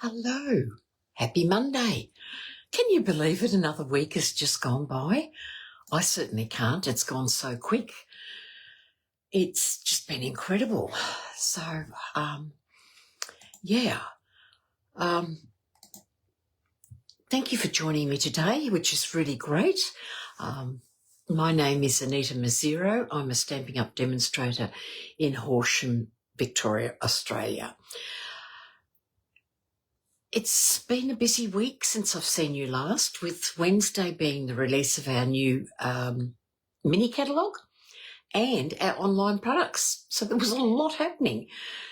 Hello, happy Monday. Can you believe it? Another week has just gone by. I certainly can't. It's gone so quick. It's just been incredible. So, yeah. Thank you for joining me today, which is really great. My name is Anita Mazzero. I'm a Stampin' Up demonstrator in Horsham, Victoria, Australia. It's been a busy week since I've seen you last, with Wednesday being the release of our new mini catalogue and our online products. So there was a lot happening.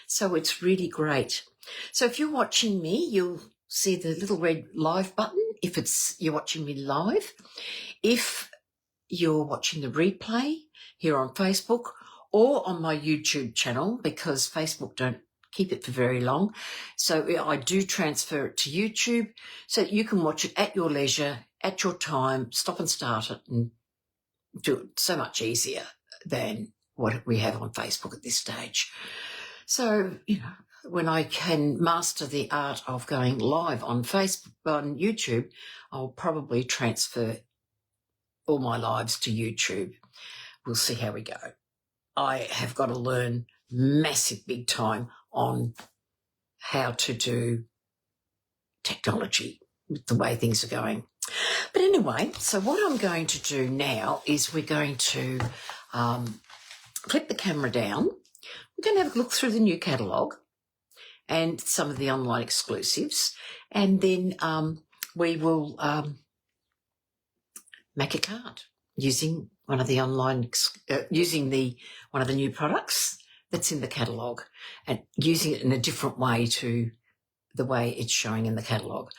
So it's really great. So if you're watching me, you'll see the little red live button if you're watching me live. If you're watching the replay here on Facebook or on my YouTube channel, because Facebook don't keep it for very long. So I do transfer it to YouTube so that you can watch it at your leisure, at your time, stop and start it and do it so much easier than what we have on Facebook at this stage. So, when I can master the art of going live on Facebook, on YouTube, I'll probably transfer all my lives to YouTube. We'll see how we go. I have got to learn massive big time on how to do technology with the way things are going. But anyway, so what I'm going to do now is we're going to flip the camera down. We're going to have a look through the new catalogue and some of the online exclusives, and then we will make a card using one of the online, one of the new products that's in the catalogue and using it in a different way to the way it's showing in the catalogue.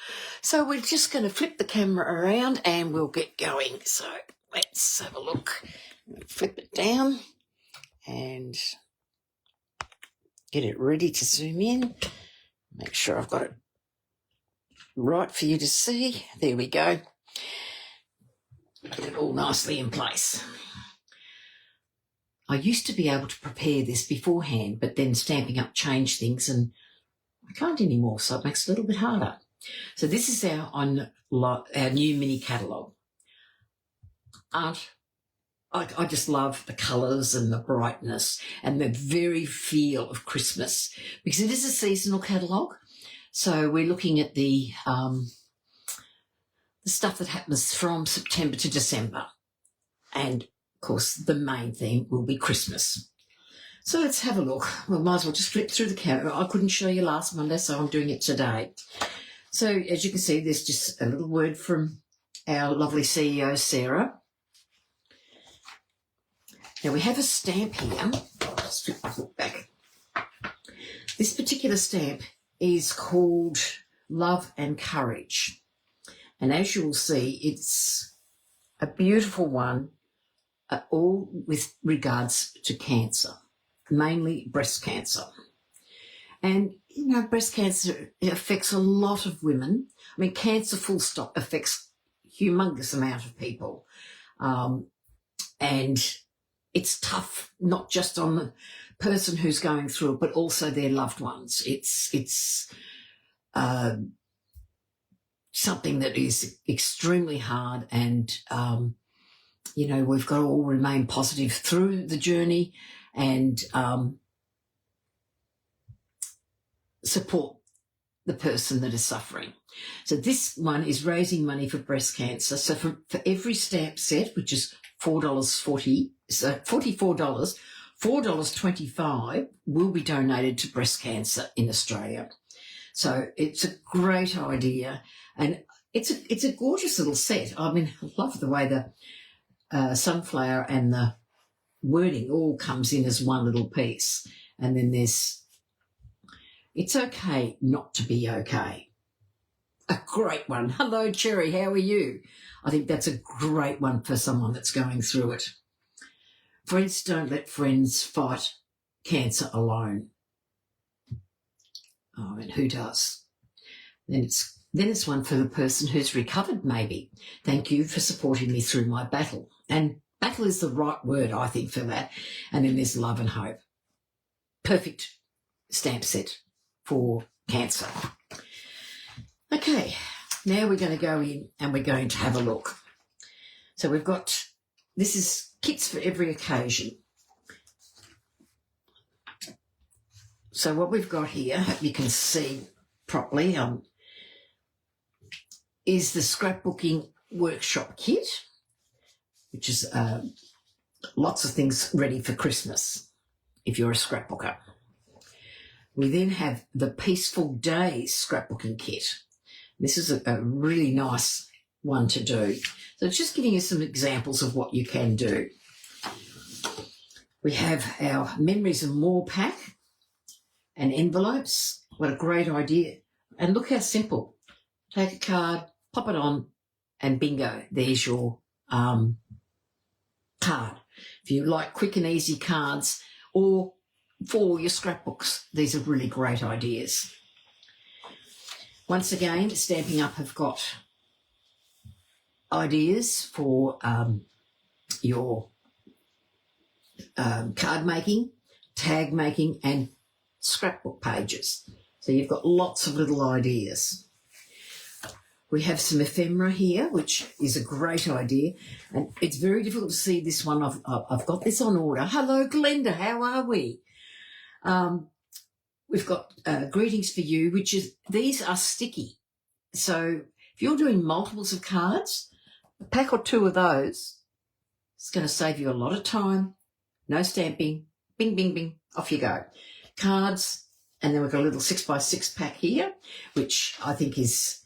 So we're just going to flip the camera around and we'll get going. So let's have a look. Flip it down and get it ready to zoom in. Make sure I've got it right for you to see. There we go. Get it all nicely in place. I used to be able to prepare this beforehand, but then Stampin' Up changed things and I can't anymore, so it makes it a little bit harder. So this is our new mini catalogue. I just love the colours and the brightness and the very feel of Christmas, because it is a seasonal catalogue. So we're looking at the stuff that happens from September to December. And of course, the main theme will be Christmas. So let's have a look. We might as well just flip through the camera. I couldn't show you last Monday, so I'm doing it today. So as you can see, there's just a little word from our lovely CEO, Sarah. Now we have a stamp here. Let's flip the book back. This particular stamp is called Love and Courage. And as you will see, it's a beautiful one, all with regards to cancer, mainly breast cancer. And, breast cancer affects a lot of women. I mean, cancer full stop affects a humongous amount of people. And it's tough, not just on the person who's going through it, but also their loved ones. It's something that is extremely hard, and we've got to all remain positive through the journey and support the person that is suffering. So this one is raising money for breast cancer. So for every stamp set, which is $4.40, so $44, $4.25 will be donated to breast cancer in Australia. So it's a great idea, and it's a gorgeous little set. I mean, I love the way the sunflower and the wording all comes in as one little piece, and then it's okay not to be okay. A great one. Hello, Cherry, how are you? I think that's a great one for someone that's going through it. Friends don't let friends fight cancer alone. Oh, and who does? Then it's one for the person who's recovered, maybe. Thank you for supporting me through my battle. And battle is the right word, I think, for that. And then there's love and hope. Perfect stamp set for cancer. Okay, now we're going to go in and we're going to have a look. So we've got, this is kits for every occasion. So what we've got here, hope you can see properly, is the scrapbooking workshop kit, which is lots of things ready for Christmas if you're a scrapbooker. We then have the Peaceful Days scrapbooking kit. This is a really nice one to do. So it's just giving you some examples of what you can do. We have our Memories and More pack and envelopes. What a great idea. And look how simple. Take a card, pop it on, and bingo, there's your card. If you like quick and easy cards or for your scrapbooks, these are really great ideas. Once again, Stamping Up have got ideas for your card making, tag making, and scrapbook pages. So you've got lots of little ideas. We have some ephemera here, which is a great idea. And it's very difficult to see this one. I've got this on order. Hello, Glenda. How are we? We've got Greetings for You, which is, these are sticky. So if you're doing multiples of cards, a pack or two of those, it's going to save you a lot of time. No stamping. Bing, bing, bing. Off you go. Cards. And then we've got a little 6x6 pack here, which I think is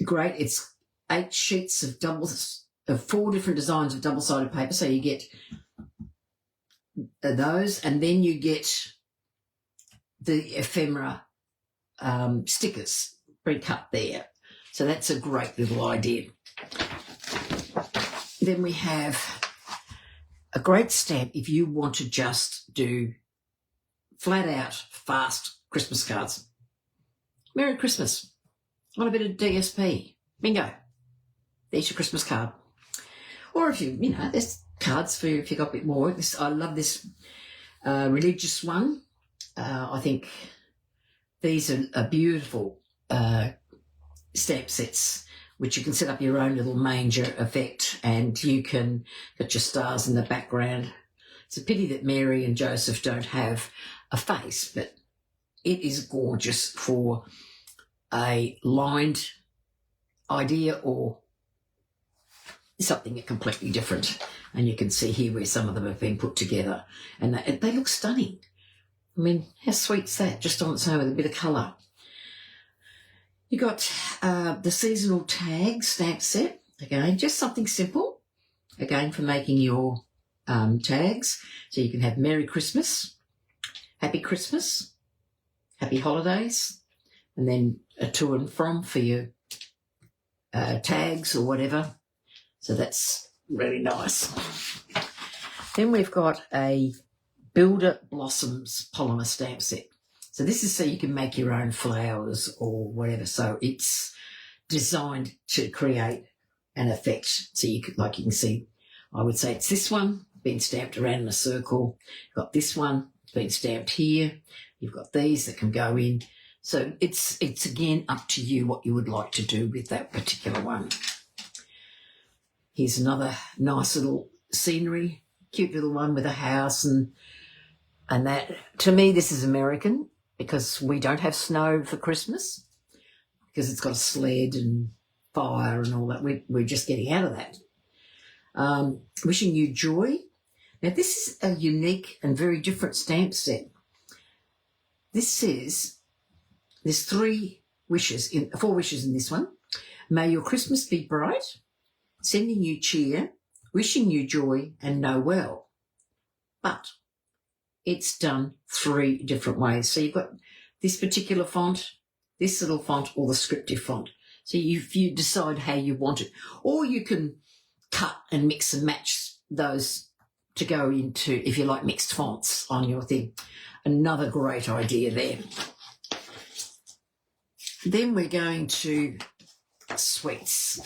great. It's 8 sheets of 4 different designs of double-sided paper. So you get those, and then you get the ephemera stickers pre-cut there. So that's a great little idea. Then we have a great stamp if you want to just do flat out, fast Christmas cards. Merry Christmas. Want a bit of DSP. Bingo. There's your Christmas card. Or if you know, there's cards for if you got a bit more. I love this religious one. I think these are beautiful stamp sets, which you can set up your own little manger effect, and you can put your stars in the background. It's a pity that Mary and Joseph don't have a face, but it is gorgeous for a lined idea or something completely different. And you can see here where some of them have been put together, and they look stunning. I mean, how sweet's that, just on its own with a bit of colour. You got the seasonal tag stamp set. Again, just something simple, again, for making your tags. So you can have Merry Christmas, Happy Christmas, Happy Holidays, and then a to and from for your tags or whatever. So that's really nice. Then we've got a Builder Blossoms polymer stamp set. So this is so you can make your own flowers or whatever. So it's designed to create an effect. So you could, like you can see, I would say it's this one, been stamped around in a circle. You've got this one, been stamped here. You've got these that can go in. So it's again up to you what you would like to do with that particular one. Here's another nice little scenery, cute little one with a house and that. To me, this is American because we don't have snow for Christmas because it's got a sled and fire and all that. We're just getting out of that. Wishing You Joy. Now, this is a unique and very different stamp set. This says there's 4 wishes in this one. May your Christmas be bright, sending you cheer, wishing you joy, and know well. But it's done 3 different ways. So you've got this particular font, this little font, or the scriptive font. So if you decide how you want it, or you can cut and mix and match those to go into, if you like, mixed fonts on your thing. Another great idea there. Then we're going to sweets.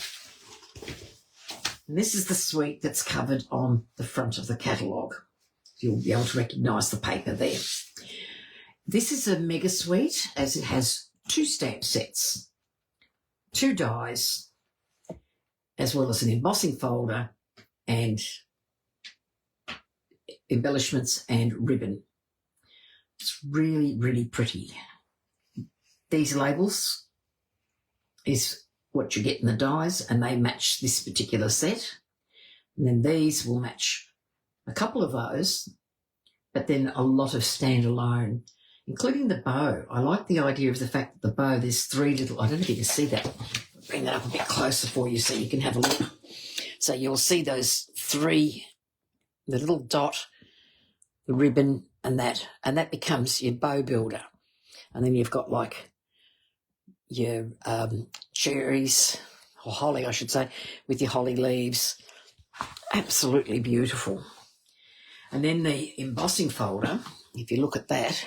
And this is the suite that's covered on the front of the catalogue. You'll be able to recognise the paper there. This is a mega suite, as it has 2 stamp sets, 2 dies, as well as an embossing folder and embellishments and ribbon. It's really, really pretty. These labels is what you get in the dies, and they match this particular set. And then these will match a couple of those, but then a lot of standalone, including the bow. I like the idea of the fact that the bow, there's 3 little, I don't know if you can see that. I'll bring that up a bit closer for you so you can have a look. So you'll see those 3, the little dot, the ribbon, and that becomes your bow builder. And then you've got like your cherries, or holly I should say, with your holly leaves. Absolutely beautiful. And then the embossing folder, if you look at that,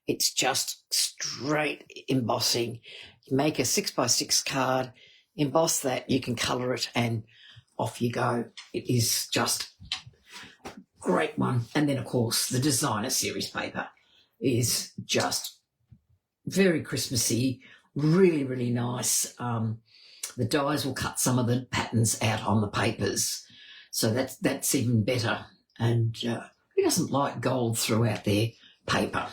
it's just straight embossing. You make a 6x6 card, emboss that, you can colour it, and off you go. It is just a great one. And then, of course, the designer series paper is just very Christmassy, really, really nice. The dies will cut some of the patterns out on the papers, so that's even better. And who doesn't like gold throughout their paper?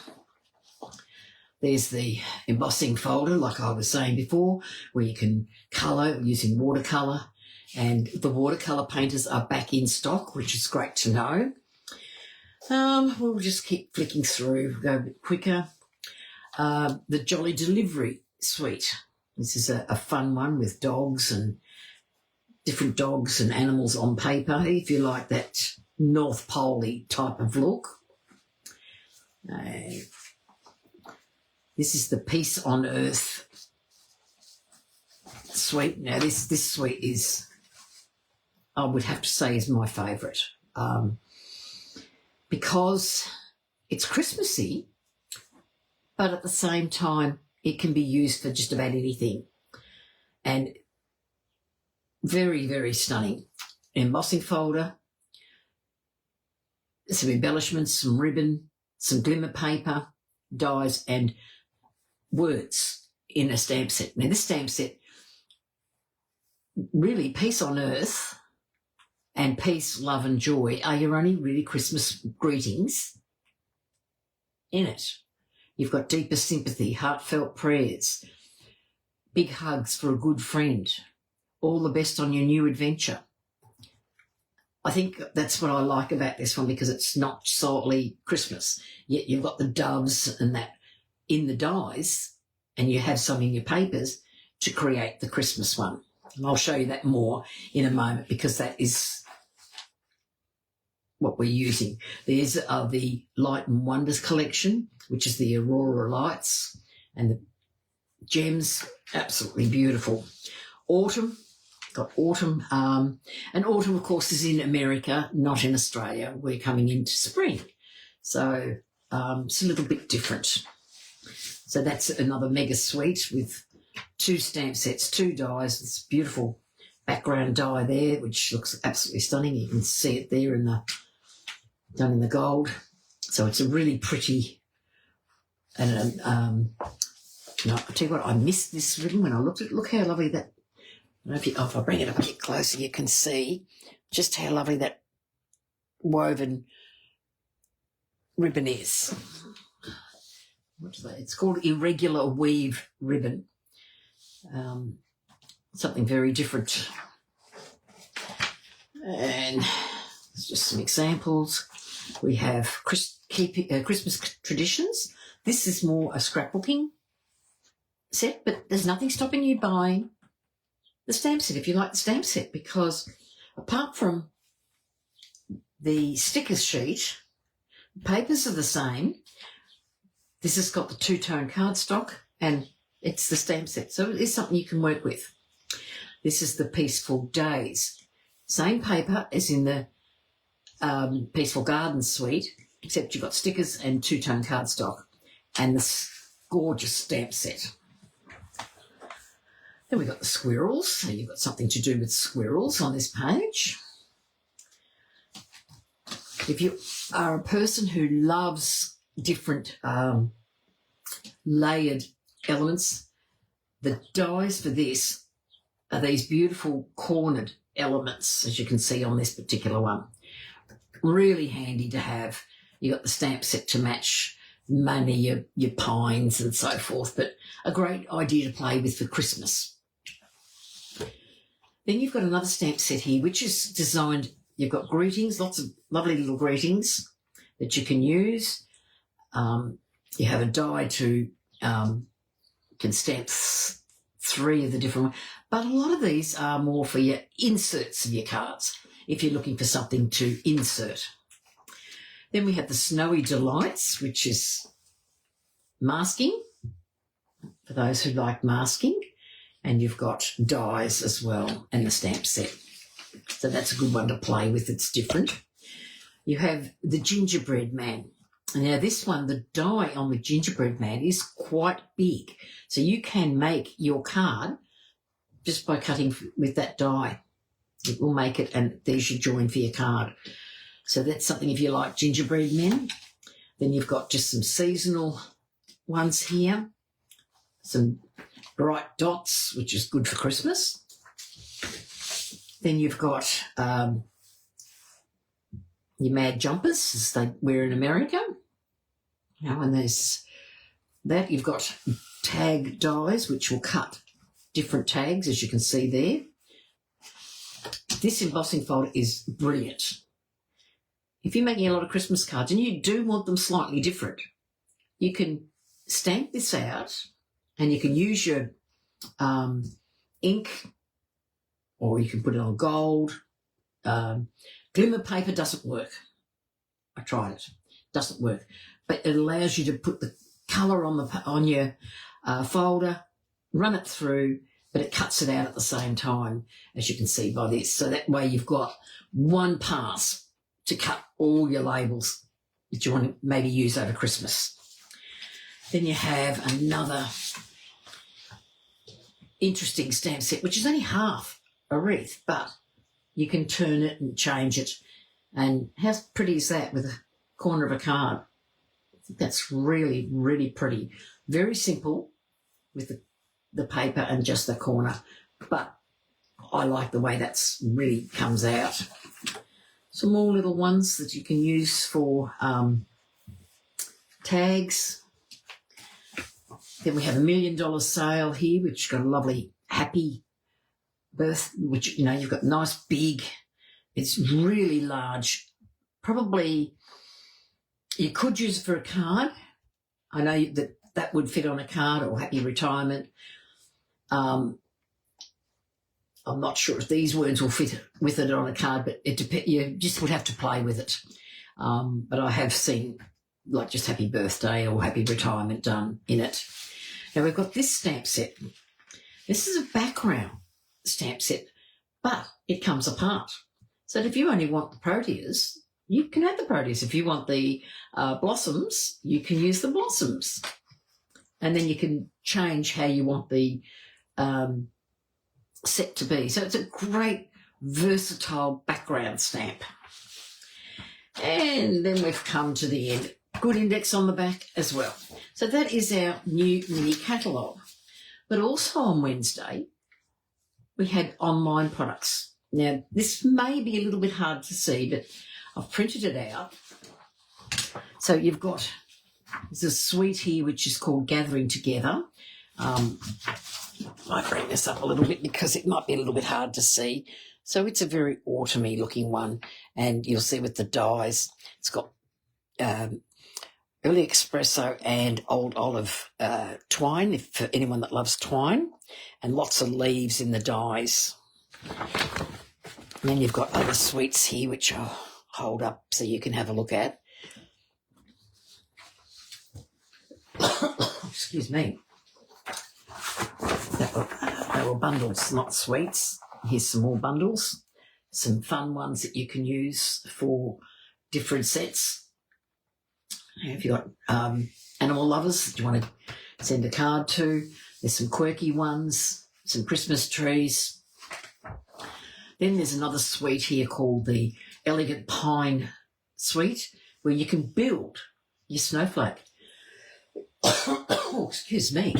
There's the embossing folder, like I was saying before, where you can colour using watercolour, and the watercolour painters are back in stock, which is great to know. We'll just keep flicking through, go a bit quicker. The Jolly Delivery Suite. This is a fun one with dogs and different dogs and animals on paper, if you like that North Pole-y type of look. This is the Peace on Earth suite. Now, this suite is, I would have to say, is my favourite, because it's Christmassy, but at the same time, it can be used for just about anything. And very, very stunning. Embossing folder, some embellishments, some ribbon, some glimmer paper, dies, and words in a stamp set. Now, this stamp set, really, peace on earth and peace, love and joy are your only really Christmas greetings in it. You've got deepest sympathy, heartfelt prayers, big hugs for a good friend, all the best on your new adventure. I think that's what I like about this one, because it's not solely Christmas. Yet you've got the doves and that in the dies, and you have some in your papers to create the Christmas one. And I'll show you that more in a moment, because that is what we're using. There's the Light and Wonders collection, which is the Aurora lights and the gems, absolutely beautiful. Autumn, got autumn, and autumn, of course, is in America, not in Australia. We're coming into spring, so it's a little bit different. So that's another mega suite with 2 stamp sets, 2 dies. It's beautiful background die there, which looks absolutely stunning. You can see it there in the done in the gold. So it's a really pretty, and I'll tell you what, I missed this ribbon when I looked at it. Look how lovely that. I don't know if I bring it up a bit closer, you can see just how lovely that woven ribbon is. What is that? It's called irregular weave ribbon. Something very different. And there's just some examples. We have Christmas traditions. This is more a scrapbooking set, but there's nothing stopping you buying the stamp set if you like the stamp set, because apart from the sticker sheet, the papers are the same. This has got the 2-tone cardstock, and it's the stamp set, so it's something you can work with. This is the Peaceful Days. Same paper as in the Peaceful Gardens suite, except you've got stickers and 2-tone cardstock and this gorgeous stamp set. Then we've got the squirrels, so you've got something to do with squirrels on this page. If you are a person who loves different layered elements. The dies for this are these beautiful cornered elements, as you can see on this particular one. Really handy to have. You got the stamp set to match mainly your pines and so forth, but a great idea to play with for Christmas. Then you've got another stamp set here, which is designed, you've got greetings, lots of lovely little greetings that you can use. You have a die to, can stamp 3 of the different ones, but a lot of these are more for your inserts of your cards, if you're looking for something to insert. Then we have the Snowy Delights, which is masking, for those who like masking. And you've got dies as well and the stamp set. So that's a good one to play with. It's different. You have the Gingerbread Man. Now this one, the die on the Gingerbread Man is quite big. So you can make your card just by cutting with that die. It will make it, and there's your join for your card. So that's something if you like gingerbread men. Then you've got just some seasonal ones here. Some bright dots, which is good for Christmas. Then you've got your mad jumpers, as they wear in America. And there's that. You've got tag dies, which will cut different tags, as you can see there. This embossing folder is brilliant. If you're making a lot of Christmas cards and you do want them slightly different, you can stamp this out and you can use your ink, or you can put it on gold. Glimmer paper doesn't work. I tried it. Doesn't work. But it allows you to put the colour on your folder, run it through, but it cuts it out at the same time, as you can see by this. So that way you've got one pass to cut all your labels that you want to maybe use over Christmas. Then you have another interesting stamp set, which is only half a wreath, but you can turn it and change it. And how pretty is that with a corner of a card? I think that's really, really pretty. Very simple with the paper and just the corner, but I like the way that's really comes out. Some more little ones that you can use for tags. Then we have $1 million sale here, which got a lovely happy birth, which, you know, you've got nice big, it's really large. Probably you could use it for a card. I know that would fit on a card, or happy retirement. I'm not sure if these words will fit with it on a card, but you just would have to play with it. But I have seen like just happy birthday or happy retirement done in it. Now we've got this stamp set. This is a background stamp set, but it comes apart. So if you only want the proteas, you can have the proteas. If you want the blossoms, you can use the blossoms. And then you can change how you want the set to be. So it's a great versatile background stamp. And then we've come to the end. Good index on the back as well. So that is our new mini catalogue. But also on Wednesday, we had online products. Now, this may be a little bit hard to see, but I've printed it out. So you've got, there's a suite here which is called Gathering Together. I might bring this up a little bit because it might be a little bit hard to see. So it's a very autumny looking one, and you'll see with the dies, it's got early espresso and old olive twine, for anyone that loves twine, and lots of leaves in the dies. And then you've got other suites here which I'll hold up so you can have a look at. Excuse me. They were bundles, not suites. Here's some more bundles, some fun ones that you can use for different sets. If you've got animal lovers that you want to send a card to, there's some quirky ones, some Christmas trees. Then there's another suite here called the Elegant Pine Suite, where you can build your snowflake. Oh, excuse me.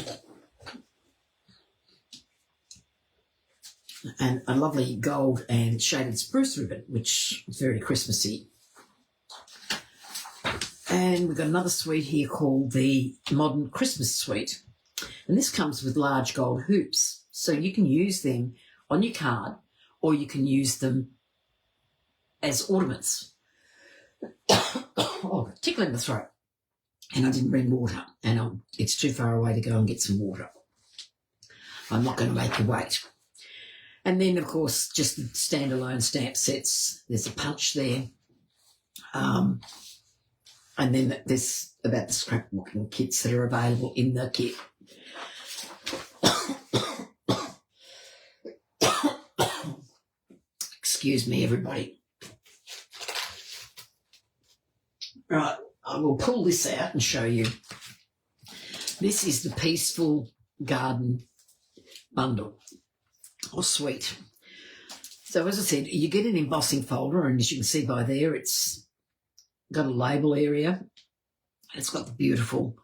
and a lovely gold and shaded spruce ribbon, which is very Christmassy. And we've got another suite here called the Modern Christmas Suite. And this comes with large gold hoops. So you can use them on your card, or you can use them as ornaments. Oh, tickling the throat. And I didn't bring water, and it's too far away to go and get some water. I'm not going to make you wait. And then, of course, just the standalone stamp sets. There's a punch there. And then there's about the scrapbooking kits that are available in the kit. Excuse me, everybody. Right, I will pull this out and show you. This is the Peaceful Garden bundle or suite. So as I said, you get an embossing folder, and as you can see by there, it's got a label area. It's got the beautiful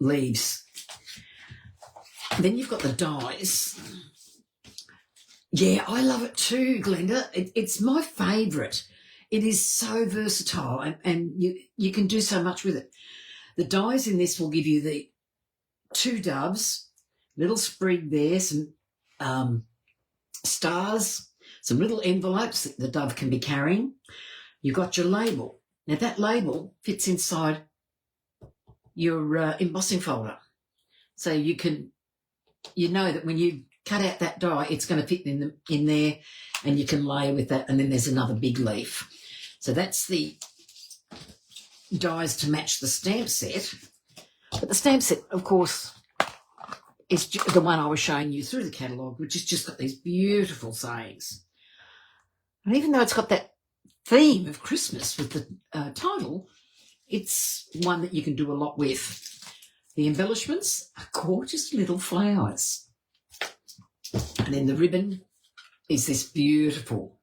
leaves. Then you've got the dies. Yeah, I love it too, Glenda. It's my favourite. It is so versatile, and you can do so much with it. The dies in this will give you the 2 doves, little sprig there, some stars, some little envelopes that the dove can be carrying. You've got your label. Now, that label fits inside your embossing folder. So you know that when you cut out that die, it's going to fit in there, and you can layer with that, and then there's another big leaf. So that's the dies to match the stamp set. But the stamp set, of course, is the one I was showing you through the catalogue, which has just got these beautiful sayings. And even though it's got that theme of Christmas with the title, it's one that you can do a lot with. The embellishments are gorgeous little flowers. And then the ribbon is this beautiful,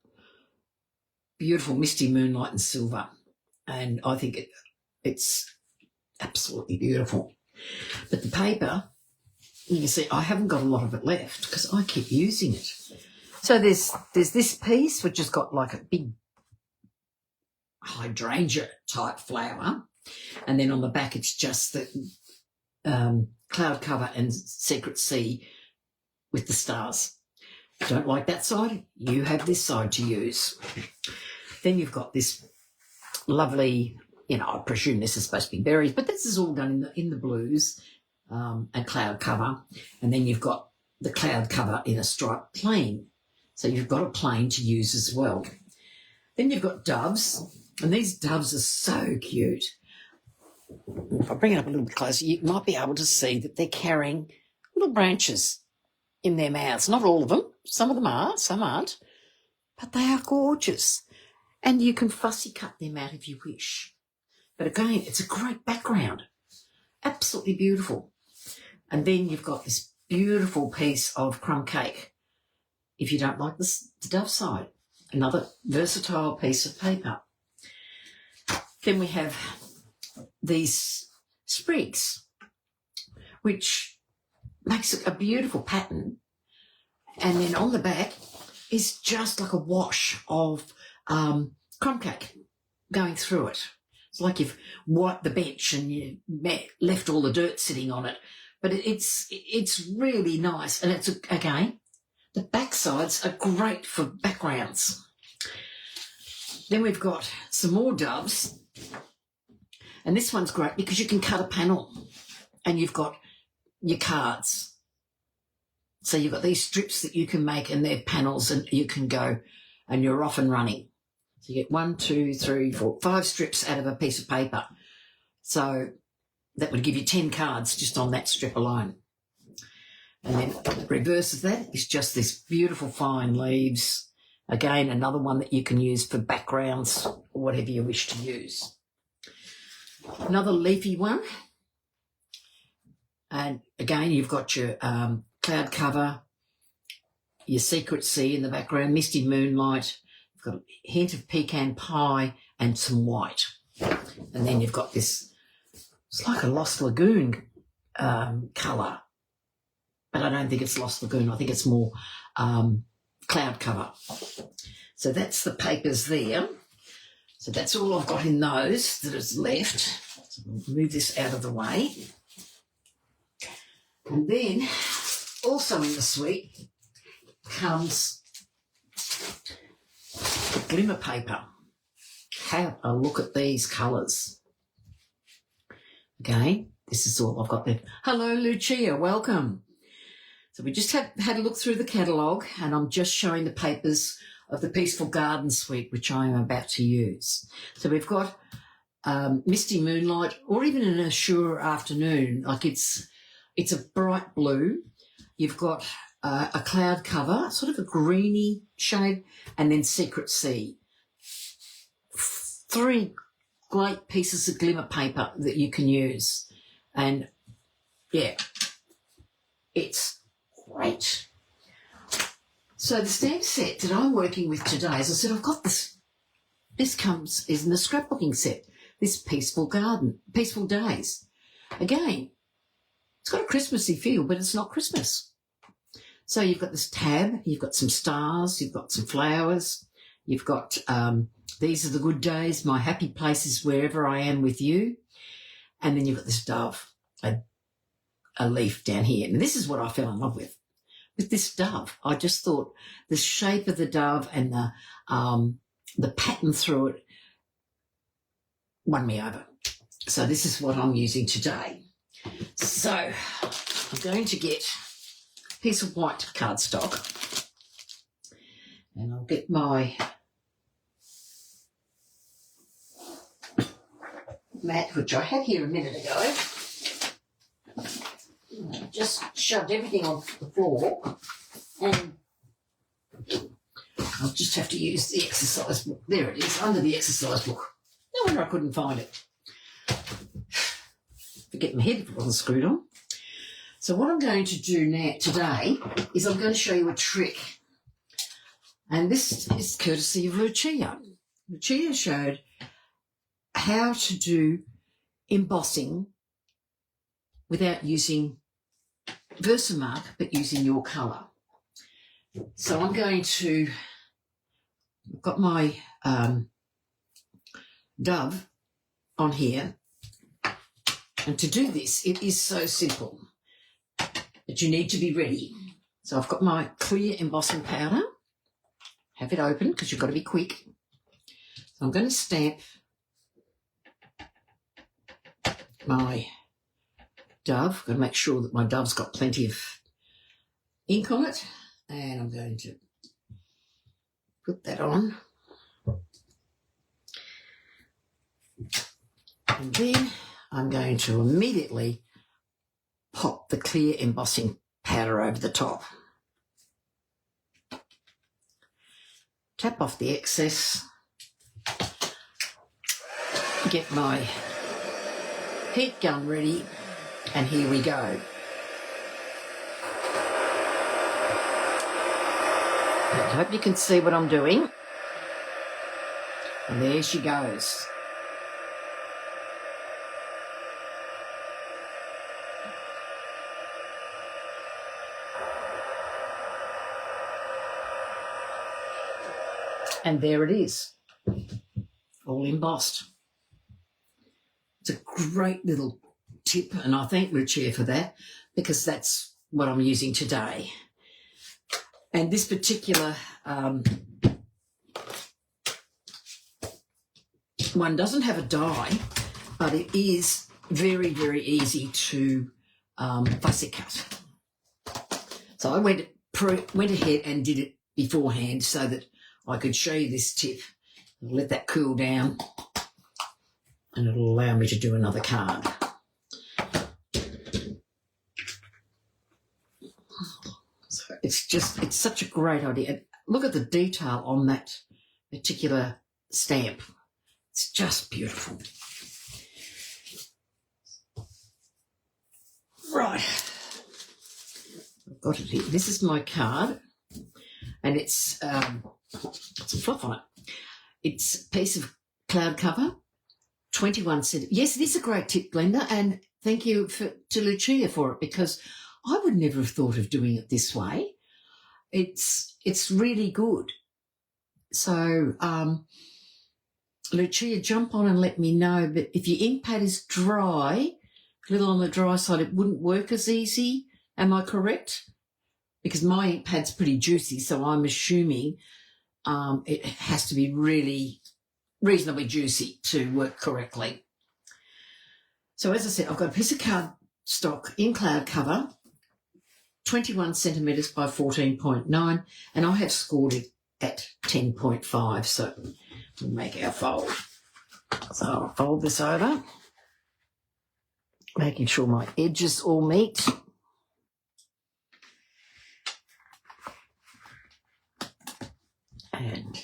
beautiful misty moonlight and silver. And I think it's absolutely beautiful. But the paper, you can see I haven't got a lot of it left because I keep using it. So there's this piece which has got like a big hydrangea type flower, and then on the back it's just the cloud cover and secret sea with the stars. Don't like that side? You have this side to use. Then you've got this lovely, I presume this is supposed to be berries, but this is all done in the blues and cloud cover. And then you've got the cloud cover in a striped plain. So you've got a plain to use as well. Then you've got doves, and these doves are so cute. If I bring it up a little bit closer, you might be able to see that they're carrying little branches in their mouths. Not all of them. Some of them are, some aren't. But they are gorgeous. And you can fussy cut them out if you wish. But again, it's a great background. Absolutely beautiful. And then you've got this beautiful piece of crumb cake, if you don't like the dove side. Another versatile piece of paper. Then we have these sprigs, which makes a beautiful pattern. And then on the back is just like a wash of crumb cake going through it. It's like you've wiped the bench and you left all the dirt sitting on it. But it's really nice. And it's, again, the back sides are great for backgrounds. Then we've got some more doves. And this one's great because you can cut a panel and you've got your cards. So you've got these strips that you can make, and they're panels, and you can go and you're off and running. So you get 1, 2, 3, 4, 5 strips out of a piece of paper. So that would give you 10 cards just on that strip alone. And then the reverse of that is just this beautiful fine leaves. Again, another one that you can use for backgrounds or whatever you wish to use. Another leafy one. And again, you've got your cloud cover, your secret sea in the background, misty moonlight. You've got a hint of pecan pie and some white. And then you've got this, it's like a Lost Lagoon colour. But I don't think it's Lost Lagoon. I think it's more cloud cover. So that's the papers there. So that's all I've got in those that is left. So we'll move this out of the way. And then also in the suite comes Glimmer Paper. Have a look at these colours. Okay, this is all I've got there. Hello, Lucia, welcome. So we just had a look through the catalogue, and I'm just showing the papers of the Peaceful Garden Suite, which I am about to use. So we've got Misty Moonlight, or even an Azure Afternoon. Like it's a bright blue. You've got a cloud cover, sort of a greeny shade, and then Secret Sea. 3 great pieces of glimmer paper that you can use. And, yeah, it's great. So the stamp set that I'm working with today, as I said, I've got this. This is in the scrapbooking set, this Peaceful Days. Again, it's got a Christmassy feel, but it's not Christmas. So you've got this tab, you've got some stars, you've got some flowers, you've got these are the good days, my happy places wherever I am with you. And then you've got this dove, a leaf down here. And this is what I fell in love with this dove. I just thought the shape of the dove and the pattern through it won me over. So this is what I'm using today. So I'm going to get a piece of white cardstock, and I'll get my mat, which I had here a minute ago. I just shoved everything on the floor, and I'll just have to use the exercise book. There it is, under the exercise book. No wonder I couldn't find it. Forget my head if it wasn't screwed on. So what I'm going to do now today is I'm going to show you a trick. And this is courtesy of Lucia. Lucia showed how to do embossing without using Versamark, but using your colour. So I'm going to, I've got my dove on here. And to do this, it is so simple, but you need to be ready. So I've got my clear embossing powder. Have it open because you've got to be quick. So I'm going to stamp my dove. I've got to make sure that my dove's got plenty of ink on it. And I'm going to put that on. And then I'm going to immediately pop the clear embossing powder over the top. Tap off the excess. Get my heat gun ready, and here we go. I hope you can see what I'm doing. And there she goes. And there it is, all embossed. It's a great little tip, and I thank Lucia for that, because that's what I'm using today. And this particular one doesn't have a die, but it is very, very easy to fussy cut. So I went ahead and did it beforehand so that I could show you this tip. I'll let that cool down, and it'll allow me to do another card. So it's such a great idea. Look at the detail on that particular stamp. It's just beautiful. Right. I've got it here. This is my card, and it's some fluff on it. It's a piece of cloud cover, 21 centimetres. Yes, it is a great tip, Glenda, and thank you to Lucia for it, because I would never have thought of doing it this way. it's really good. So, Lucia, jump on and let me know. But if your ink pad is dry, a little on the dry side, it wouldn't work as easy. Am I correct? Because my ink pad's pretty juicy, so I'm assuming it has to be really reasonably juicy to work correctly. So as I said, I've got a piece of cardstock in cloud cover, 21 centimetres by 14.9, and I have scored it at 10.5. So we'll make our fold. So I'll fold this over, making sure my edges all meet. And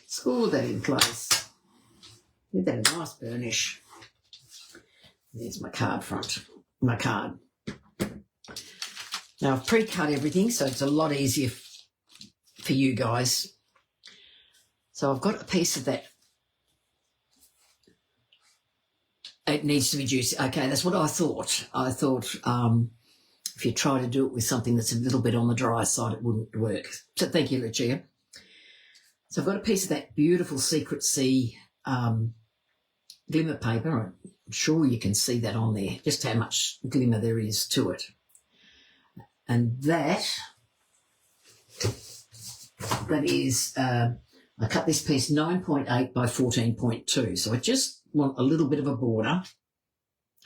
score that in place. Give that a nice burnish. There's my card front, my card. Now I've pre-cut everything, so it's a lot easier for you guys. So I've got a piece of that. It needs to be juicy. Okay, that's what I thought. I thought if you try to do it with something that's a little bit on the dry side, it wouldn't work. So thank you, Lucia. So I've got a piece of that beautiful Secret Sea glimmer paper. I'm sure you can see that on there, just how much glimmer there is to it. And that is, I cut this piece 9.8 by 14.2. So I just want a little bit of a border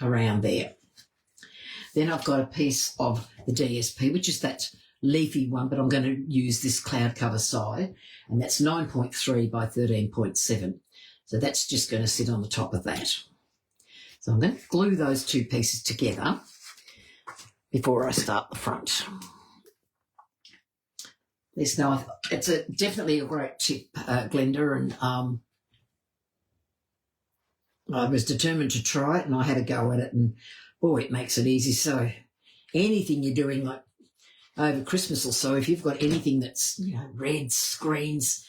around there. Then I've got a piece of the DSP, which is that leafy one, but I'm going to use this cloud cover side, and that's 9.3 by 13.7. So that's just going to sit on the top of that. So I'm going to glue those two pieces together before I start the front. It's definitely a great tip, Glenda, and I was determined to try it, and I had a go at it, and boy, it makes it easy. So anything you're doing, like over Christmas or so, if you've got anything that's, reds, greens,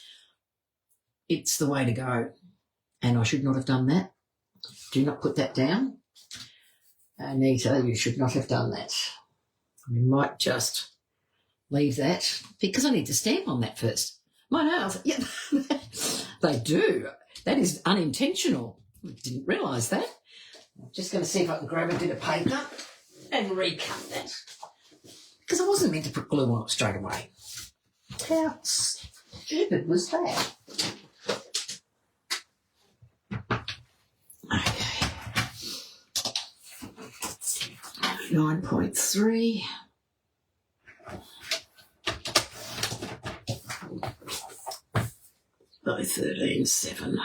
it's the way to go. And I should not have done that. Do not put that down. Anita, you should not have done that. We might just leave that because I need to stamp on that first. My nails, yeah, they do. That is unintentional. I didn't realise that. I'm just going to see if I can grab a bit of paper and recut that, because I wasn't meant to put glue on it straight away. How stupid was that? Okay. 9.3. By 13.7.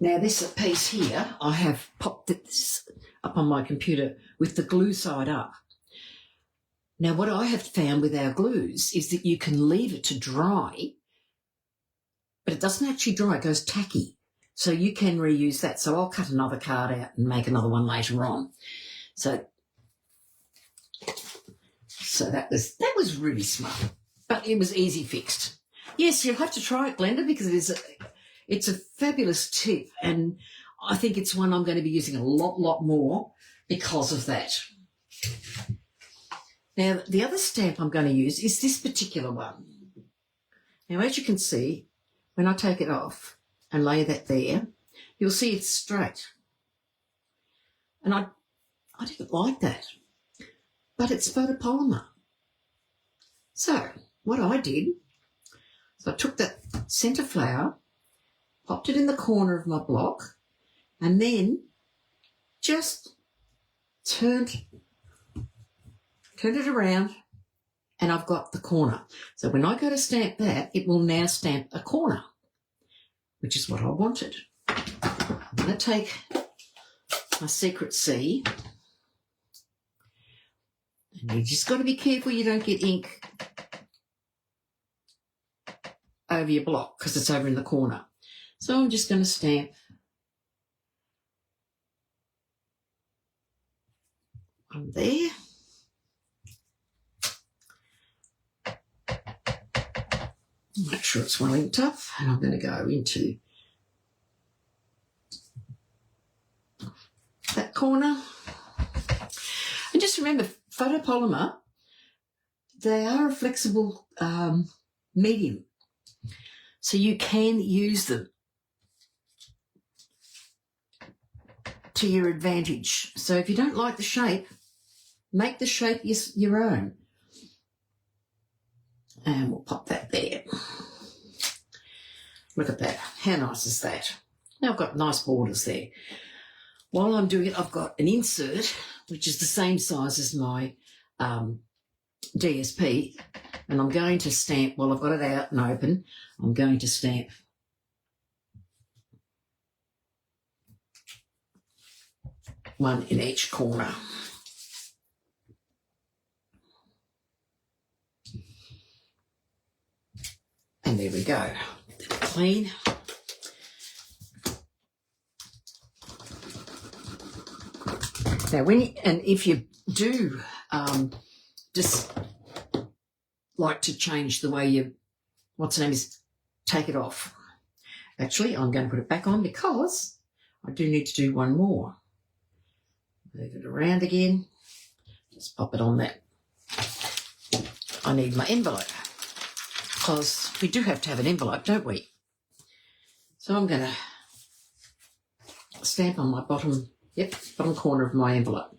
Now this piece here, I have popped this up on my computer with the glue side up. Now what I have found with our glues is that you can leave it to dry, but it doesn't actually dry, it goes tacky. So you can reuse that. So I'll cut another card out and make another one later on. So that was really smart, but it was easy fixed. Yes, you'll have to try it, Glenda, because it's a fabulous tip, and I think it's one I'm going to be using a lot more because of that. Now, the other stamp I'm going to use is this particular one. Now, as you can see, when I take it off and lay that there, you'll see it's straight. And I didn't like that, but it's photopolymer. So what I did is I took that centre flower, popped it in the corner of my block, and then just turned it around, and I've got the corner. So when I go to stamp that, it will now stamp a corner, which is what I wanted. I'm going to take my Secret Sea, and you just got to be careful you don't get ink over your block because it's over in the corner. So I'm just going to stamp on there. Make sure it's well inked up, and I'm going to go into that corner. And just remember, photopolymer, they are a flexible medium, so you can use them to your advantage. So if you don't like the shape, make the shape your own. And we'll pop that there. Look at that. How nice is that? Now I've got nice borders there. While I'm doing it, I've got an insert, which is the same size as my DSP, and I'm going to stamp, while I've got it out and open, I'm going to stamp one in each corner. And there we go. Clean. Now, if you do just like to change the way you, take it off. Actually, I'm going to put it back on because I do need to do one more. Move it around again. Just pop it on that. I need my envelope because we do have to have an envelope, don't we? So I'm going to stamp on my bottom corner of my envelope.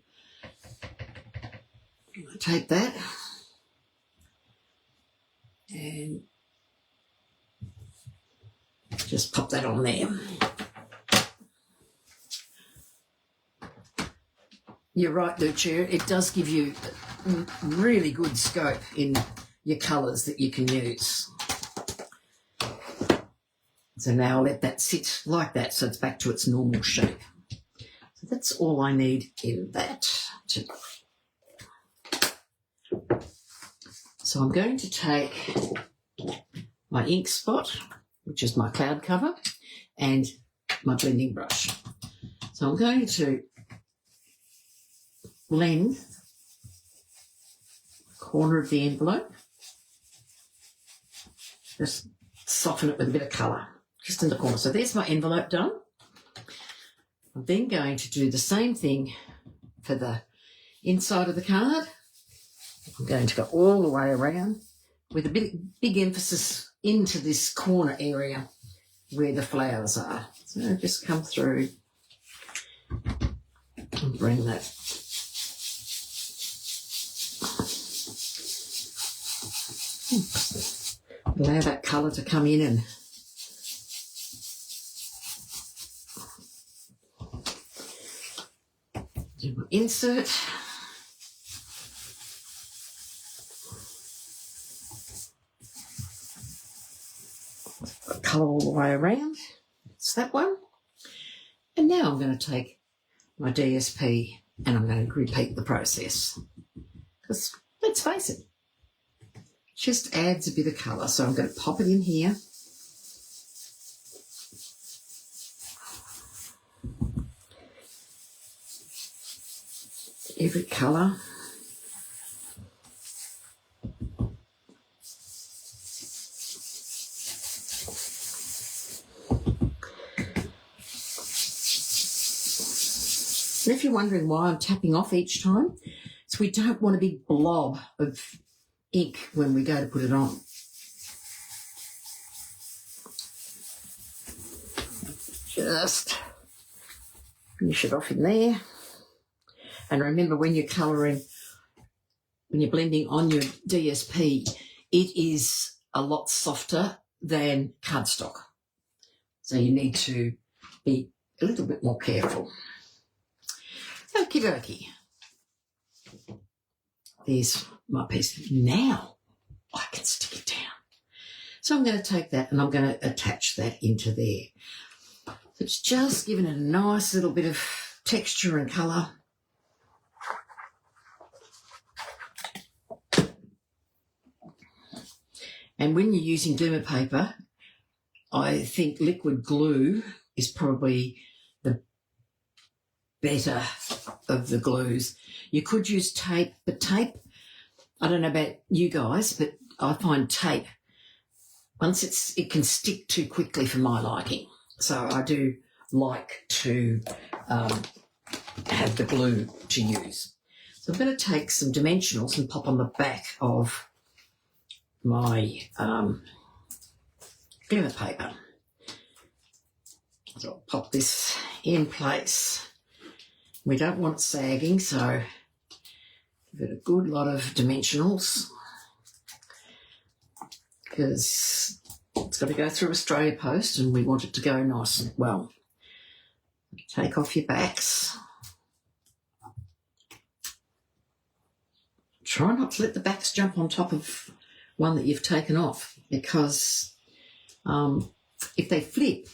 I take that and just pop that on there. You're right, Lucia, it does give you really good scope in your colours that you can use. So now I'll let that sit like that so it's back to its normal shape. So that's all I need in that. So I'm going to take my ink spot, which is my cloud cover, and my blending brush. So I'm going to blend the corner of the envelope. Just soften it with a bit of colour, just in the corner. So there's my envelope done. I'm then going to do the same thing for the inside of the card. I'm going to go all the way around with a big emphasis into this corner area where the flowers are. So just come through and bring that. Allow that colour to come in and do my insert. Colour all the way around. It's that one. And now I'm going to take my DSP and I'm going to repeat the process. Because let's face it, just adds a bit of colour. So I'm going to pop it in here. Every colour. And if you're wondering why I'm tapping off each time, it's we don't want a big blob of ink when we go to put it on. Just finish it off in there. And remember, when you're colouring, when you're blending on your DSP, it is a lot softer than cardstock. So you need to be a little bit more careful. Okie dokie. There's my piece. Now I can stick it down. So I'm going to take that and I'm going to attach that into there. So it's just giving it a nice little bit of texture and colour. And when you're using glimmer paper, I think liquid glue is probably the better of the glues. You could use tape, but tape, I don't know about you guys, but I find tape once it can stick too quickly for my liking. So I do like to have the glue to use. So I'm going to take some dimensionals and pop on the back of my glimmer paper. So I'll pop this in place. We don't want it sagging, so give it a good lot of dimensionals because it's got to go through Australia Post and we want it to go nice and well. Take off your backs. Try not to let the backs jump on top of one that you've taken off because if they flip,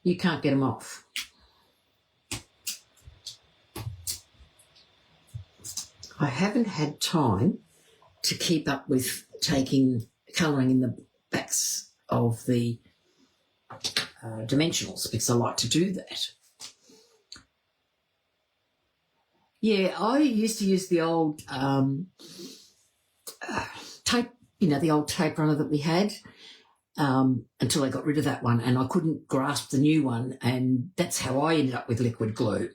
you can't get them off. I haven't had time to keep up with colouring in the backs of the dimensionals because I like to do that. Yeah, I used to use the old tape, the old tape runner that we had until I got rid of that one and I couldn't grasp the new one, and that's how I ended up with liquid glue.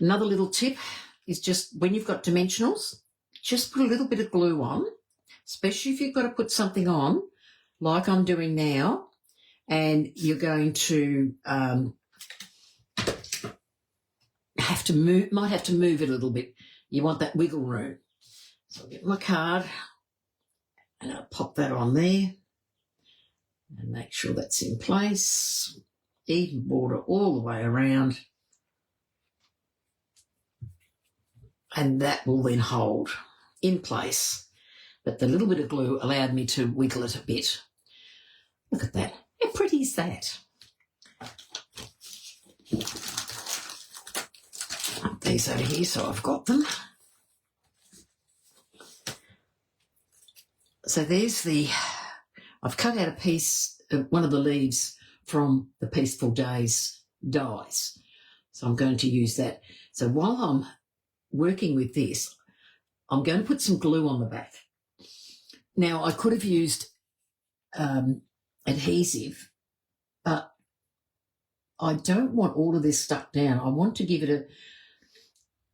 Another little tip is just when you've got dimensionals, just put a little bit of glue on, especially if you've got to put something on like I'm doing now, and you're going to might have to move it a little bit. You want that wiggle room. So I'll get my card and I'll pop that on there and make sure that's in place. Even border all the way around. And that will then hold in place. But the little bit of glue allowed me to wiggle it a bit. Look at that. How pretty is that? Put these over here so I've got them. So there's I've cut out a piece of one of the leaves from the Peaceful Days dies. So I'm going to use that. So while I'm working with this, I'm going to put some glue on the back. Now, I could have used adhesive, but I don't want all of this stuck down. I want to give it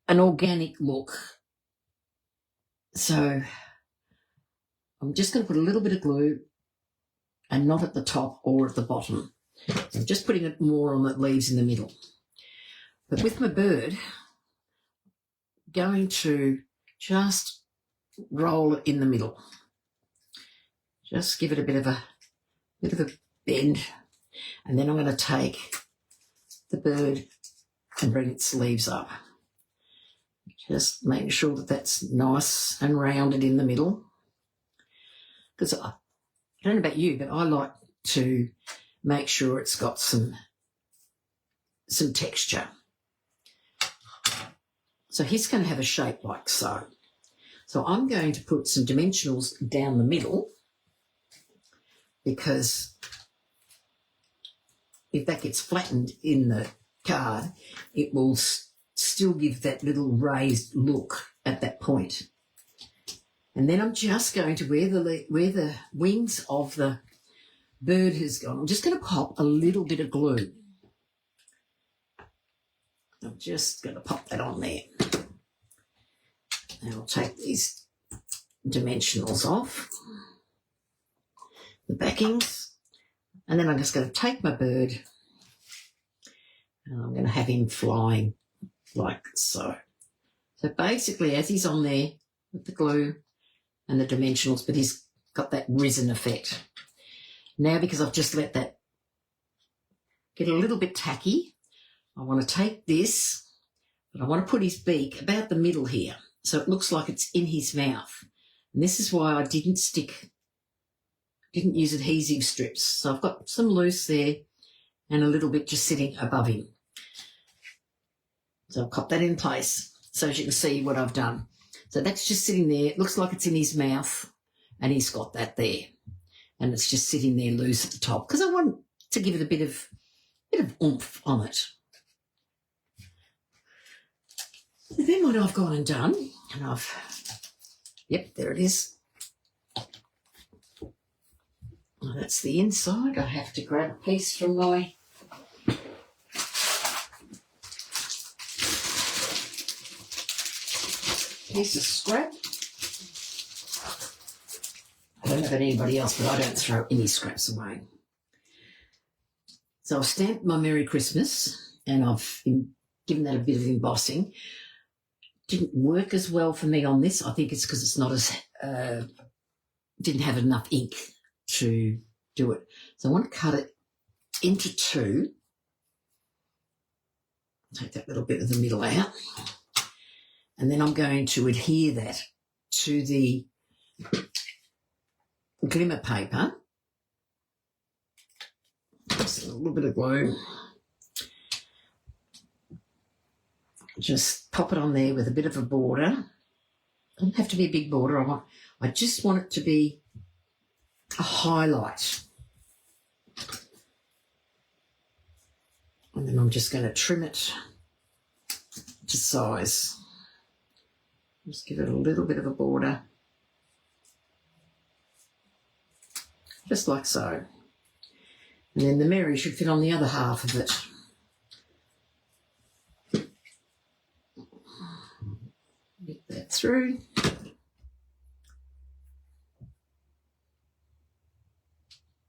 an organic look. So I'm just going to put a little bit of glue and not at the top or at the bottom. I'm just putting it more on the leaves in the middle. But with my bird, going to just roll it in the middle. Just give it a bit of a bend, and then I'm going to take the bird and bring its leaves up. Just making sure that that's nice and rounded in the middle. Because I don't know about you, but I like to make sure it's got some texture. So he's going to have a shape like so. So I'm going to put some dimensionals down the middle because if that gets flattened in the card, it will still give that little raised look at that point. And then I'm just going to, where the wings of the bird has gone, I'm just going to pop a little bit of glue. I'm just going to pop that on there. And I'll take these dimensionals off, the backings, and then I'm just going to take my bird and I'm going to have him flying like so. So basically, as he's on there with the glue and the dimensionals, but he's got that risen effect. Now, because I've just let that get a little bit tacky, I want to take this, but I want to put his beak about the middle here, so it looks like it's in his mouth. And this is why I didn't use adhesive strips. So I've got some loose there and a little bit just sitting above him. So I'll pop that in place so as you can see what I've done. So that's just sitting there. It looks like it's in his mouth and he's got that there. And it's just sitting there loose at the top because I want to give it a bit of oomph on it. And then what I've gone and done, and yep, there it is. That's the inside. I have to grab a piece from my piece of scrap. I don't know about anybody else, but I don't throw any scraps away. So I've stamped my Merry Christmas and I've given that a bit of embossing. Didn't work as well for me on this. I think it's because it's not as, didn't have enough ink to do it. So I want to cut it into two. Take that little bit of the middle out. And then I'm going to adhere that to the Glimmer Paper. Just a little bit of glue. Just pop it on there with a bit of a border. Doesn't have to be a big border. I just want it to be a highlight. And then I'm just going to trim it to size. Just give it a little bit of a border. Just like so. And then the Mary should fit on the other half of it. Get that through.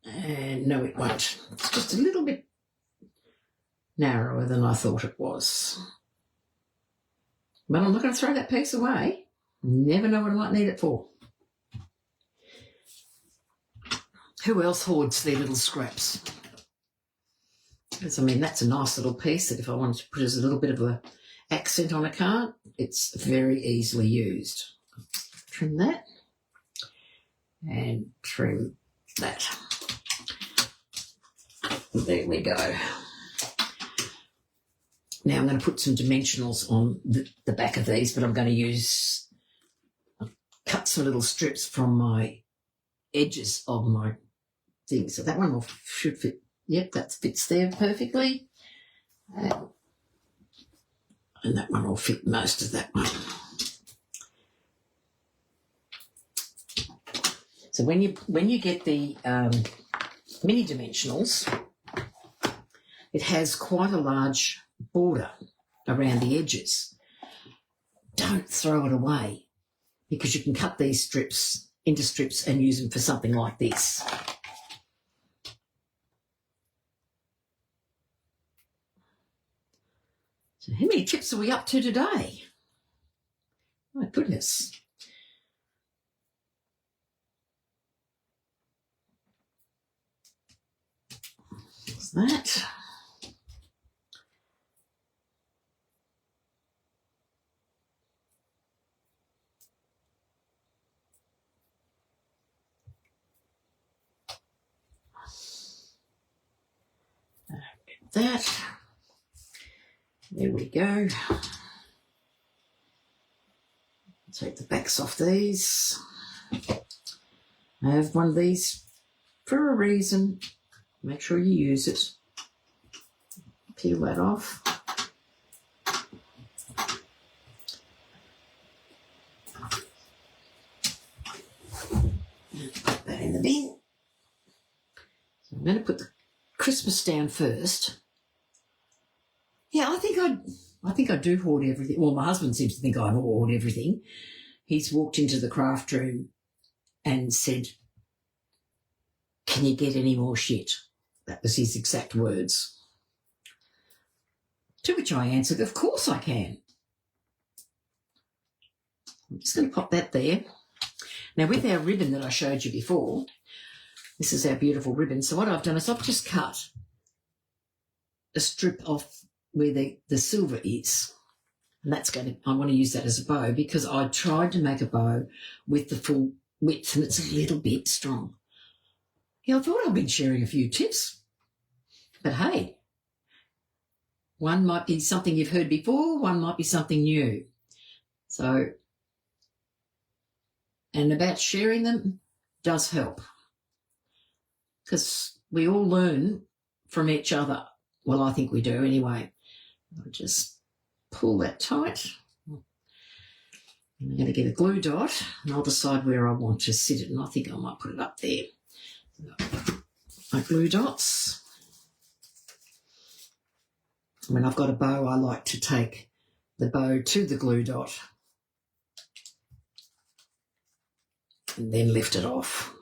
And no, it won't. It's just a little bit narrower than I thought it was. But I'm not going to throw that piece away. Never know what I might need it for. Who else hoards their little scraps? Because, I mean, that's a nice little piece that if I wanted to put as a little bit of an accent on a card, it's very easily used. Trim that and trim that. There we go. Now I'm going to put some dimensionals on the back of these, but I'm going to cut some little strips from my edges of my thing. So that one should fit. Yep, that fits there perfectly. And that one will fit most of that one. So when you get the mini dimensionals, it has quite a large border around the edges. Don't throw it away because you can cut these strips into strips and use them for something like this. So how many tips are we up to today? My goodness. What's that? That. There we go. Take the backs off these. I have one of these for a reason. Make sure you use it. Peel that off. Put that in the bin. So I'm going to put the Christmas down first. Yeah, I think I do hoard everything. Well, my husband seems to think I hoard everything. He's walked into the craft room and said, "Can you get any more shit?" That was his exact words. To which I answered, "Of course I can." I'm just going to pop that there. Now, with our ribbon that I showed you before, this is our beautiful ribbon. So what I've done is I've just cut a strip off where the silver is. And I want to use that as a bow because I tried to make a bow with the full width and it's a little bit strong. Yeah, I thought I'd been sharing a few tips. But hey, one might be something you've heard before, one might be something new. So, and about sharing them does help because we all learn from each other. Well, I think we do anyway. I'll just pull that tight. I'm going to get a glue dot and I'll decide where I want to sit it, and I think I might put it up there. my glue dots. When I've got a bow, I like to take the bow to the glue dot and then lift it off.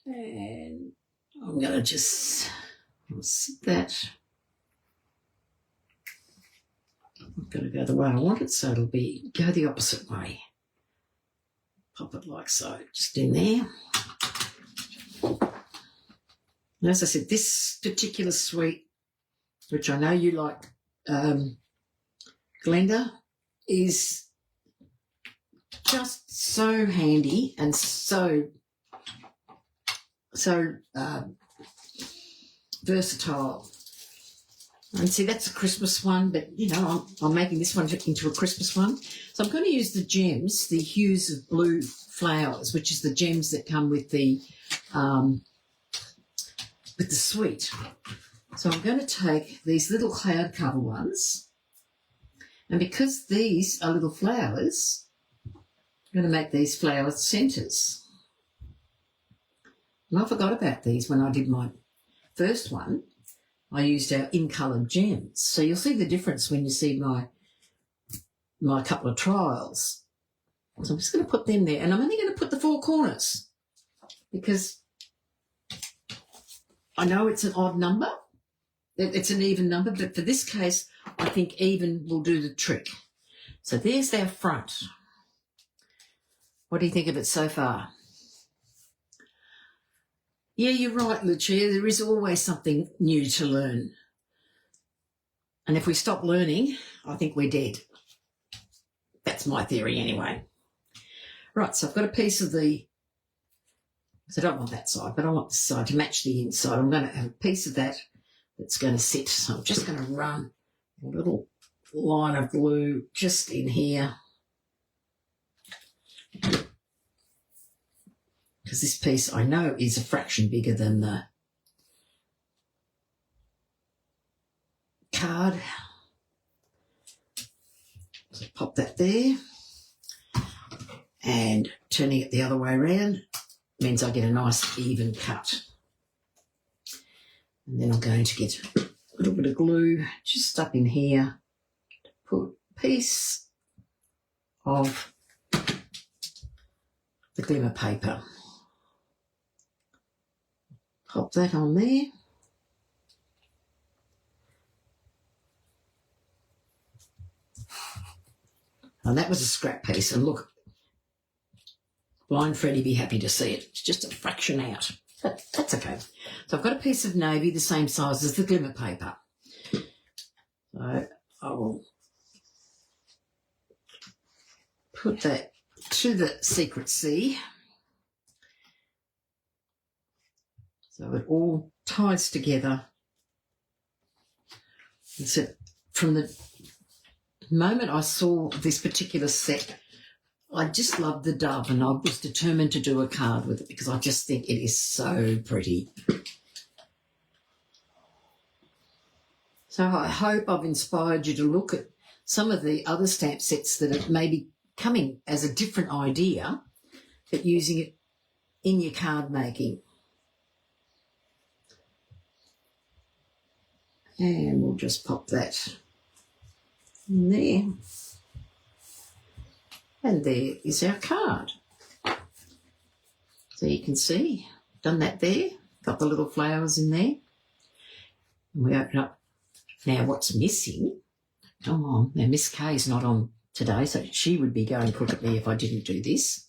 And I'm going to just sit that. I'm going to go the way I want it, so it'll go the opposite way. Pop it like so, just in there. And as I said, this particular suite, which I know you like, Glenda, is just so handy and so versatile. And see, that's a Christmas one, but, you know, I'm making this one into a Christmas one. So I'm going to use the gems, the Hues of Blue Flowers, which is the gems that come with the suite. So I'm going to take these little cloud cover ones, and because these are little flowers, I'm going to make these flower centres. And I forgot about these when I did my first one. I used our in-coloured gems. So you'll see the difference when you see my couple of trials. So I'm just going to put them there. And I'm only going to put the four corners because I know it's an odd number. It's an even number, but for this case, I think even will do the trick. So there's our front. What do you think of it so far? Yeah, you're right, Lucia. There is always something new to learn. And if we stop learning, I think we're dead. That's my theory anyway. Right, so I've got a piece of the... So I don't want that side, but I want this side to match the inside. I'm going to have a piece of that that's going to sit. So I'm just going to run a little line of glue just in here. Because this piece I know is a fraction bigger than the card. So pop that there, and turning it the other way around means I get a nice even cut. And then I'm going to get a little bit of glue just up in here to put a piece of the Glimmer Paper. Pop that on there. And that was a scrap piece. And look, Blind Freddy be happy to see it. It's just a fraction out. But that's okay. So I've got a piece of navy the same size as the Glimmer Paper. So I will put that to the secret C. So it all ties together. And so from the moment I saw this particular set, I just loved the dove, and I was determined to do a card with it because I just think it is so pretty. So I hope I've inspired you to look at some of the other stamp sets that are maybe coming as a different idea, but using it in your card making. And we'll just pop that in there. And there is our card. So you can see, done that there, got the little flowers in there. And we open up. Now what's missing, come on, now Miss Kay's not on today, so she would be going crookedly if I didn't do this.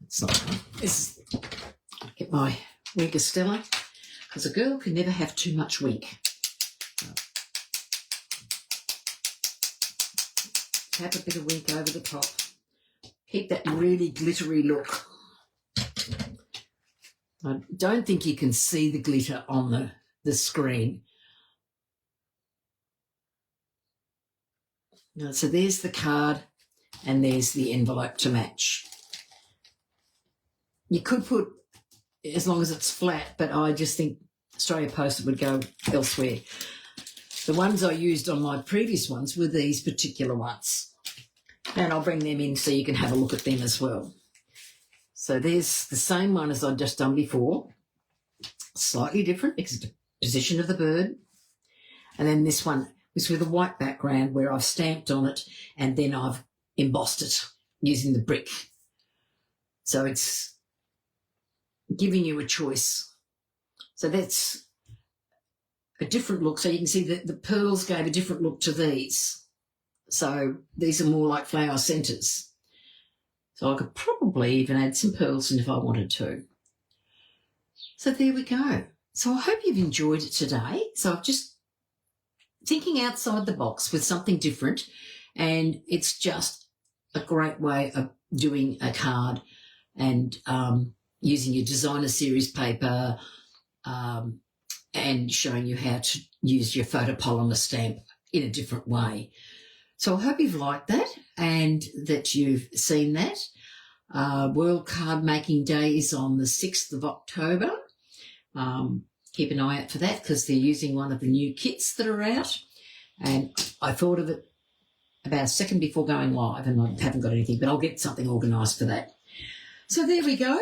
It's not fun. This is, get my wig Estella, because a girl can never have too much wig. Tap a bit of wig over the top. Keep that really glittery look. I don't think you can see the glitter on the screen. Now, so there's the card and there's the envelope to match. You could put, as long as it's flat, but I just think Australia Post would go elsewhere. The ones I used on my previous ones were these particular ones. And I'll bring them in so you can have a look at them as well. So there's the same one as I'd just done before, slightly different because of the position of the bird. And then this one was with a white background where I've stamped on it and then I've embossed it using the brick. So it's giving you a choice. So that's a different look. So you can see that the pearls gave a different look to these. So these are more like flower centres. So I could probably even add some pearls in if I wanted to. So there we go. So I hope you've enjoyed it today. So I'm just thinking outside the box with something different, and it's just a great way of doing a card and using your designer series paper and showing you how to use your photopolymer stamp in a different way. So I hope you've liked that and that you've seen that. World Card Making Day is on the 6th of October. Keep an eye out for that because they're using one of the new kits that are out. And I thought of it about a second before going live, and I haven't got anything, but I'll get something organised for that. So there we go.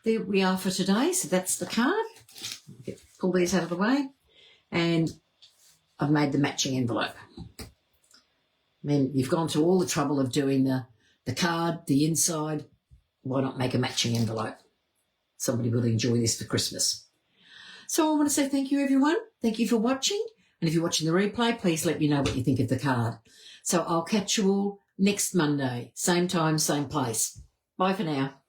There we are for today. So that's the card. Pull these out of the way. And I've made the matching envelope. I mean, you've gone to all the trouble of doing the card, the inside. Why not make a matching envelope? Somebody will enjoy this for Christmas. So I want to say thank you, everyone. Thank you for watching. And if you're watching the replay, please let me know what you think of the card. So I'll catch you all next Monday, same time, same place. Bye for now.